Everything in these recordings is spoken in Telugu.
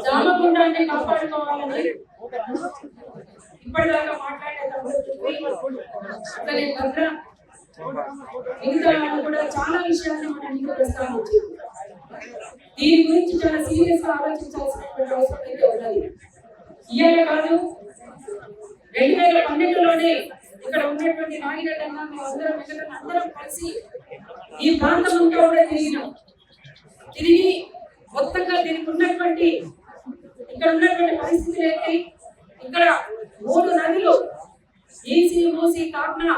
దామగుండాన్ని కాపాడుకోవాలని ఇప్పటిదాకా మాట్లాడేటప్పుడు అట్లనే భద్ర ఇంకా కూడా చాలా విషయాలను మనం ఇంకా ప్రస్తావించాము. దీని గురించి చాలా సీరియస్ గా ఆలోచించాల్సినటువంటి అవసరం అయితే ఉన్నది. ఇయ్యాలే కాదు, 2012లోనే ఇక్కడ ఉన్నటువంటి నాగిరెడ్డన్న అందరం కలిసి ఈ ప్రాంతం అంతా కూడా తిరిగి మొత్తంగా దీనికి ఉన్నటువంటి ఇక్కడ ఉన్నటువంటి పరిస్థితులు ఏంటి, ఇక్కడ 3 నదులు ఈసీ మూసీ కాట్నా,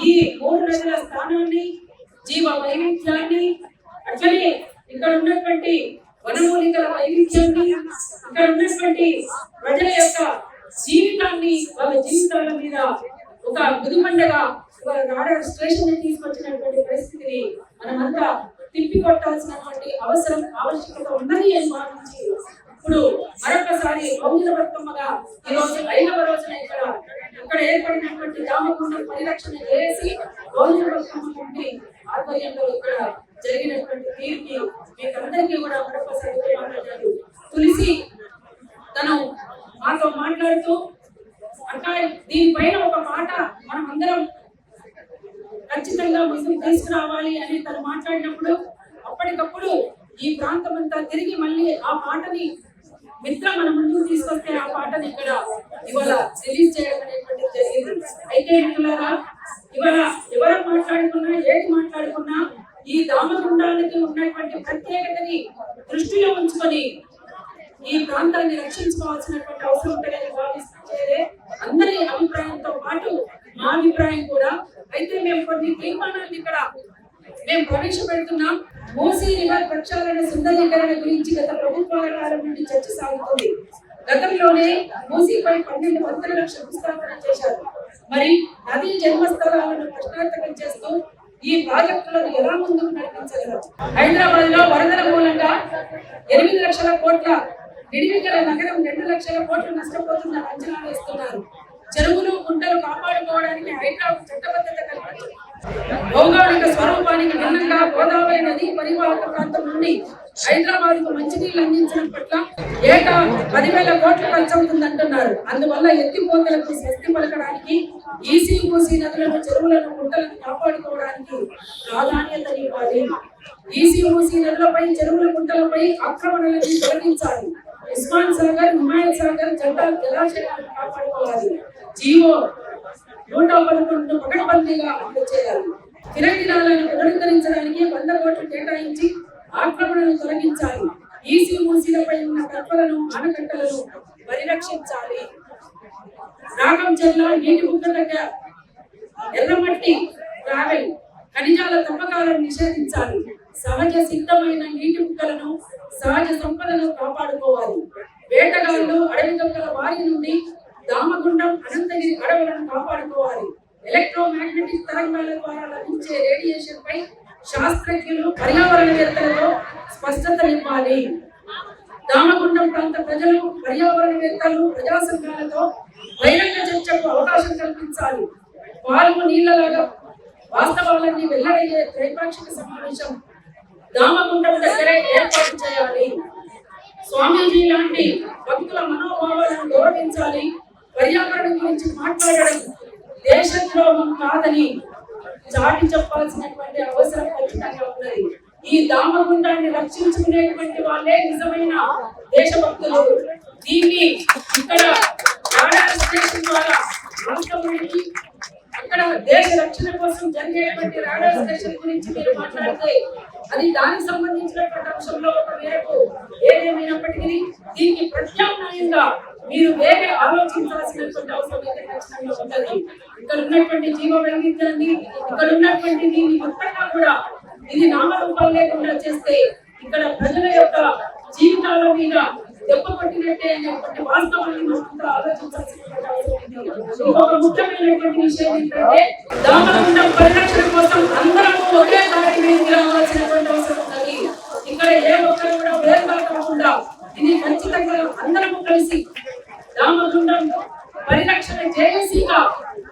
ఈ 3 నదుల స్థానాన్ని, జీవ వైవిధ్యాన్ని, అట్లనే ఇక్కడ ఉన్నటువంటి వనమూలికల వైవిధ్యాన్ని, ఇక్కడ ఉన్నటువంటి ప్రజల యొక్క జీవితాన్ని, వాళ్ళ జీవితాల మీద ఒక గుదిబండగా రాడార్ స్టేషన్ తీసుకొచ్చినటువంటి పరిస్థితిని మనమంతా తిప్పికొట్టాల్సినటువంటి ఆవశ్యకత ఉన్నది అని భావించి ఇప్పుడు మరొకసారి బహుజన బతుకమ్మగా ఈ రోజు 5వ రోజున ఇక్కడ ఏర్పడినటువంటి దామగుండం పరిరక్షణ చేసి బహుజన బతుకమ్మ కమిటీ ఆధ్వర్యంలో ఇక్కడ జరిగినటువంటి తీర్పు మీకందరికీ కూడా మరొకసారి మాట్లాడారు. తులసి తను మాతో మాట్లాడుతూ అంటే దీనిపైన ఒక మాట మనం అందరం ఖచ్చితంగా ముందుకు తీసుకురావాలి అని తను మాట్లాడినప్పుడు అప్పటికప్పుడు ఈ ప్రాంతం అంతా తిరిగి మళ్ళీ ఆ పాటని మిత్ర మన ముందుకు తీసుకొస్తే ఆ పాటని ఇక్కడ ఇవాళ రిలీజ్ చేయడం అనేటువంటిది జరిగింది. అయితే మిత్రులారా, ఇవాళ ఎవరు మాట్లాడుకున్నా ఏది మాట్లాడుకున్నా ఈ దామగుండానికి ఉన్నటువంటి ప్రత్యేకతని దృష్టిలో ఉంచుకొని ఈ ప్రాంతాన్ని రక్షించుకోవాల్సినటువంటి అవసరం ఉంటుందని భావిస్తే అందరి అభిప్రాయంతో పాటు మా అభిప్రాయం కూడా. అయితే మేము కొన్ని తీర్మానాలు ఇక్కడ ప్రవేశపెడుతున్నాం. మూసీ రివర్ ప్రక్షాళన సుందరీకరణ గురించి గత ప్రభుత్వాల కాలం నుండి చర్చ సాగుతుంది. గతంలోనే మూసీపై 12 వంతుల శంకుస్థాపన చేశారు. మరి నదీ జన్మస్థలాలను ప్రశ్నార్థకం చేస్తూ ఈ ప్రాజెక్టులను ఎలా ముందుకు నడిపించగలరు? హైదరాబాద్ లో వరదల మూలంగా 8 లక్షల కోట్ల నిడివిగల నగరం 2 లక్షల కోట్లు నష్టపోతుందని అంచనా వేస్తున్నారు. చెరువులు గుంటలు కాపాడుకోవడానికి హైదరాబాద్ చట్టబద్ధత కల్పించారు. భౌగోళిక స్వరూపానికి భిన్నంగా గోదావరి నది పరివాహక ప్రాంతం నుండి హైదరాబాద్ కు మంచినీళ్లు అందించడం పట్ల ఏటా 10,000 కోట్లు ఖర్చు అవుతుందంటున్నారు. అందువల్ల ఎత్తిపోతలకు స్వస్తి పలకడానికి ఈసీ మూసీ నదులను, చెరువులను, గుంటలను కాపాడుకోవడానికి ప్రాధాన్యతనివ్వాలి. ఈసీ మూసీ నదులపై, చెరువుల, గుంటలపై ఆక్రమణలను తొలగించాలి. ఉస్మాన్ సాగర్, హిమాయత్ సాగర్ జలాశయాలను కాపాడుకోవాలి. జీవో 111 పకడ్బందీగా అమలు చేయాలి. ఫిరంగినాలను పునరుద్ధరించడానికి 100 కోట్లు కేటాయించి ఆక్రమణను తొలగించాలి. ఈసీ మూసీలపై ఉన్న కప్పలను, ఆనకట్టలను పరిరక్షించాలి. రాగంచెర్ల నీటి బుగ్గ దగ్గర ఎర్రమట్టి, ట్రావెల్, ఖనిజాల తవ్వకాలను నిషేధించాలి. సహజ సిద్ధమైన నీటి బుగ్గలను, సహజ సంపదను కాపాడుకోవాలి. వేటగాళ్లు, అడవి దొంగల బారి నుండి దామగుండం, అనంతగిరి అడవులను కాపాడుకోవాలి. ఎలక్ట్రోమాగ్నెటిక్ తరంగాల ద్వారా లభించే రేడియేషన్ పై శాస్త్రజ్ఞులు, పర్యావరణవేత్తలతో స్పష్టతనివ్వాలి. దామగుండం ప్రాంత ప్రజలు, పర్యావరణవేత్తలు, ప్రజా సంఘాలతో బహిరంగ చర్చకు అవకాశం కల్పించాలి. పాలు నీళ్లలాగా వాస్తవాలన్నీ వెల్లడయ్యే త్రైపాక్షిక సమావేశం దామగుండం దగ్గరే ఏర్పాటు చేయాలి. స్వామీజీ లాంటి భక్తుల మనోభావాలను గౌరవించాలి. పర్యావరణం గురించి మాట్లాడడం దేశద్రోహం కాదని చాటి చెప్పాల్సినటువంటి అవసరం ఖచ్చితంగా ఉన్నది. ఈ దామగుండాన్ని రక్షించుకునేటువంటి వాళ్ళే నిజమైన దేశభక్తులు. దీన్ని ఇక్కడ రాడార్ స్టేషన్ ద్వారా రాష్ట్రానికి అక్కడ దేశ రక్షణ కోసం జరిగేటువంటి రాడార్ స్టేషన్ గురించి మీరు మాట్లాడితే అది దానికి సంబంధించినటువంటి అంశంలో ఒక మేరకు ఏదేమైనప్పటికీ దీనికి ప్రత్యామ్నాయంగా మీరు వేరే ఆలోచించాల్సినటువంటి అవసరం అయితే ఖచ్చితంగా ఉంటుంది. ఇక్కడ ఉన్నటువంటి జీవ వైవిధ్యాన్ని, ఇక్కడ ఉన్నటువంటి దీన్ని మొత్తంగా కూడా ఇది నామరూపాలు లేకుండా చేస్తే ఇక్కడ ప్రజల యొక్క జీవితాల మీద దెబ్బ కొట్టినట్టే అనేటువంటి వాస్తవాన్ని ఆలోచించాల్సినటువంటి అవసరం ఉంది. ఒక ముఖ్యమైనటువంటి విషయం ఏంటంటే దామగుండం పరిరక్షణ కోసం అందరం ఒకే దారి మీద రావాల్సినటువంటి అవసరం ఉంది. ఇక్కడ ఏ ఒక్కరు కూడా వేరుగా కాకుండా ఇది ఖచ్చితంగా అందరము కలిసి దామగుండం పరిరక్షణ జేఏసీగా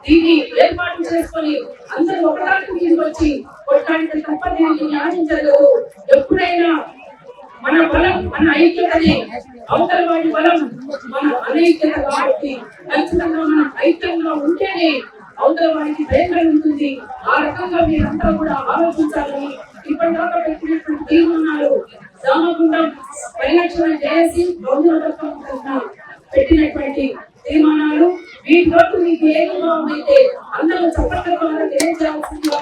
దీన్ని ఏర్పాటు చేసుకొని అందరూ ఒకదానికి తీసుకొచ్చి కొట్టడానికి తప్ప దీనికి న్యాయం జరగదు. ఎప్పుడైనా మన బలం మన ఐక్యతనే, అవతల వాడి బలం మన అనైక్యత. కాబట్టి ఖచ్చితంగా మనం ఐక్యంగా ఉంటేనే అవతల వాడికి భయంకరం ఉంటుంది. ఆ రకంగా మీరంతా కూడా ఆలోచించాలని ఇప్పటిదాకా పెట్టినటువంటి తీర్మానాలు దామగుండం పరిరక్షణ చేసి పెట్టినటువంటి తీర్మానాలు వీటి వరకు మీకు ఏ భావం అయితే అందరూ చప్పట్ల ద్వారా తెలియజేయాల్సిందిగా